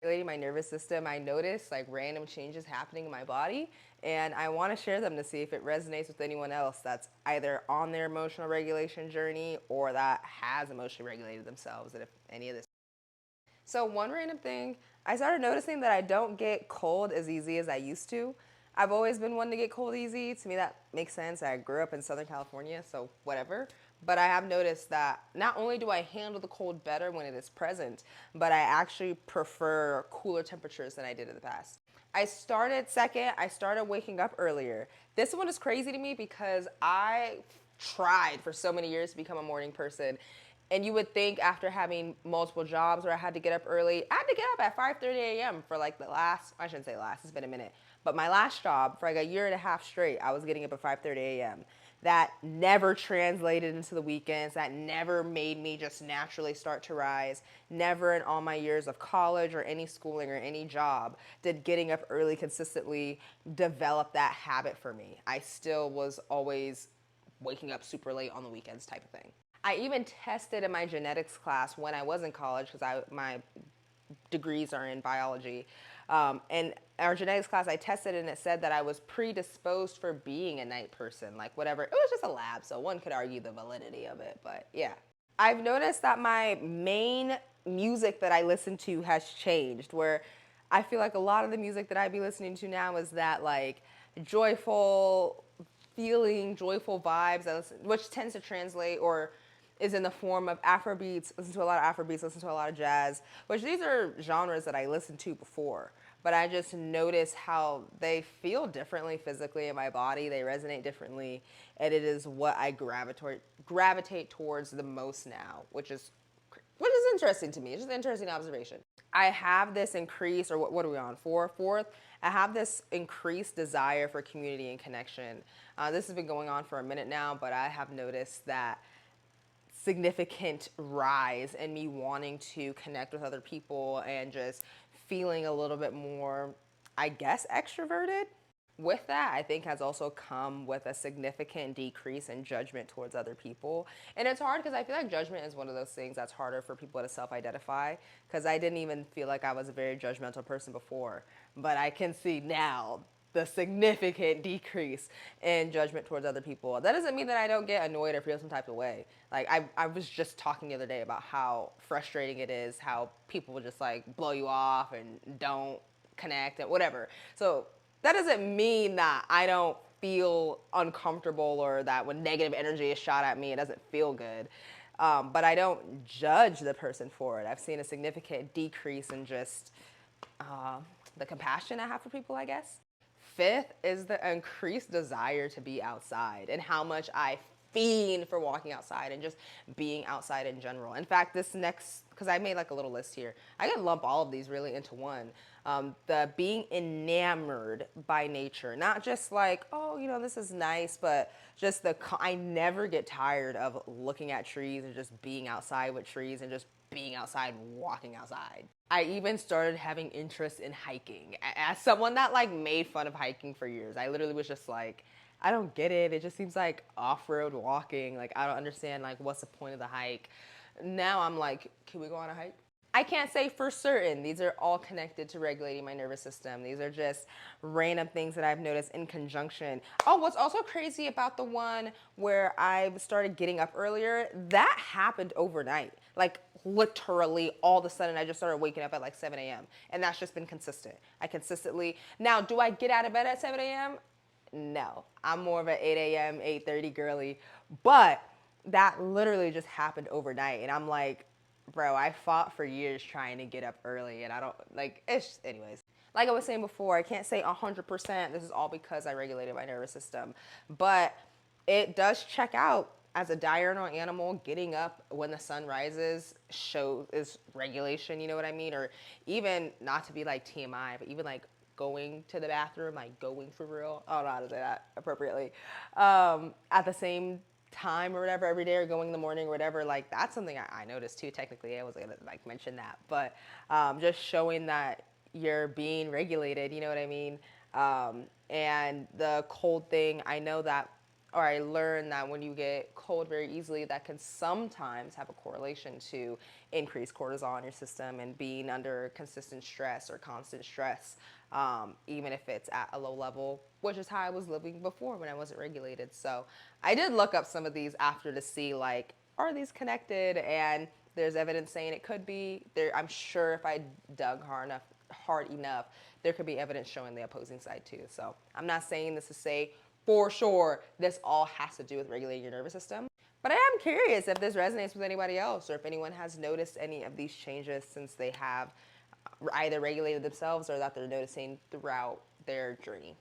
Regulating my nervous system, I notice like random changes happening in my body, and I want to share them to see if it resonates with anyone else that's either on their emotional regulation journey or that has emotionally regulated themselves, and if any of this. So, one random thing, I started noticing that I don't get cold as easy as I used to. I've always been one to get cold easy. To me, that makes sense. I grew up in Southern California, so whatever. But I have noticed that not only do I handle the cold better when it is present, but I actually prefer cooler temperatures than I did in the past. I started waking up earlier. This one is crazy to me because I tried for so many years to become a morning person. And you would think after having multiple jobs where I had to get up early, I had to get up at 5:30 a.m. for like the last, I shouldn't say last, it's been a minute, but my last job for like a year and a half straight, I was getting up at 5:30 a.m. That never translated into the weekends. That never made me just naturally start to rise. Never in all my years of college or any schooling or any job did getting up early consistently develop that habit for me. I still was always waking up super late on the weekends type of thing. I even tested in my genetics class when I was in college because my degrees are in biology. And our genetics class, I tested and it said that I was predisposed for being a night person, like whatever. It was just a lab, so one could argue the validity of it, but yeah. I've noticed that my main music that I listen to has changed, where I feel like a lot of the music that I be listening to now is that like joyful feeling, joyful vibes, which tends to translate or is in the form of Afrobeats. Listen to a lot of Afrobeats, listen to a lot of jazz, which these are genres that I listened to before. But I just notice how they feel differently physically in my body. They resonate differently, and it is what I gravitate towards the most now, which is interesting to me. It's just an interesting observation. I have this increase, or what are we on? Fourth. I have this increased desire for community and connection. This has been going on for a minute now, but I have noticed that significant rise in me wanting to connect with other people and just feeling a little bit more, I guess, extroverted. With that, I think has also come with a significant decrease in judgment towards other people. And it's hard because I feel like judgment is one of those things that's harder for people to self identify because I didn't even feel like I was a very judgmental person before. But I can see now the significant decrease in judgment towards other people. That doesn't mean that I don't get annoyed or feel some type of way. Like I was just talking the other day about how frustrating it is how people will just like blow you off and don't connect and whatever. So that doesn't mean that I don't feel uncomfortable or that when negative energy is shot at me, it doesn't feel good. But I don't judge the person for it. I've seen a significant decrease in just uh, the compassion I have for people, I guess. Fifth is the increased desire to be outside and how much I fiend for walking outside and just being outside in general. In fact, this next, because I made like a little list here, I can lump all of these really into one. The being enamored by nature, not just like, oh, this is nice, but just I never get tired of looking at trees and just being outside with trees and just being outside, walking outside. I even started having interest in hiking. As someone that like made fun of hiking for years, I literally was just like, I don't get it. It just seems like off-road walking. Like I don't understand like what's the point of the hike. Now I'm like, can we go on a hike? I can't say for certain. These are all connected to regulating my nervous system. These are just random things that I've noticed in conjunction. Oh, what's also crazy about the one where I started getting up earlier, that happened overnight. Like literally all of a sudden I just started waking up at like 7 a.m. And that's just been consistent. I consistently, now do I get out of bed at 7 a.m.? No, I'm more of an 8 a.m., 8:30 girly. But that literally just happened overnight. And I'm like, bro, I fought for years trying to get up early, and I don't like it's anyways. Like I was saying before, I can't say 100% this is all because I regulated my nervous system, but it does check out as a diurnal animal. Getting up when the sun rises is regulation, you know what I mean? Or even, not to be like TMI, but even like going to the bathroom, like going for real. I don't know how to say that appropriately. At the same time or whatever every day, or going in the morning or whatever, like that's something I noticed too. Technically I was gonna like mention that, but just showing that you're being regulated, you know what I mean? And the cold thing, I know that or I learned that when you get cold very easily, that can sometimes have a correlation to increased cortisol in your system and being under consistent stress or constant stress, even if it's at a low level, which is how I was living before when I wasn't regulated. So I did look up some of these after to see, like, are these connected? And there's evidence saying it could be. There, I'm sure if I dug hard enough, there could be evidence showing the opposing side too. So I'm not saying this to say for sure this all has to do with regulating your nervous system. But I am curious if this resonates with anybody else, or if anyone has noticed any of these changes since they have either regulated themselves or that they're noticing throughout their journey.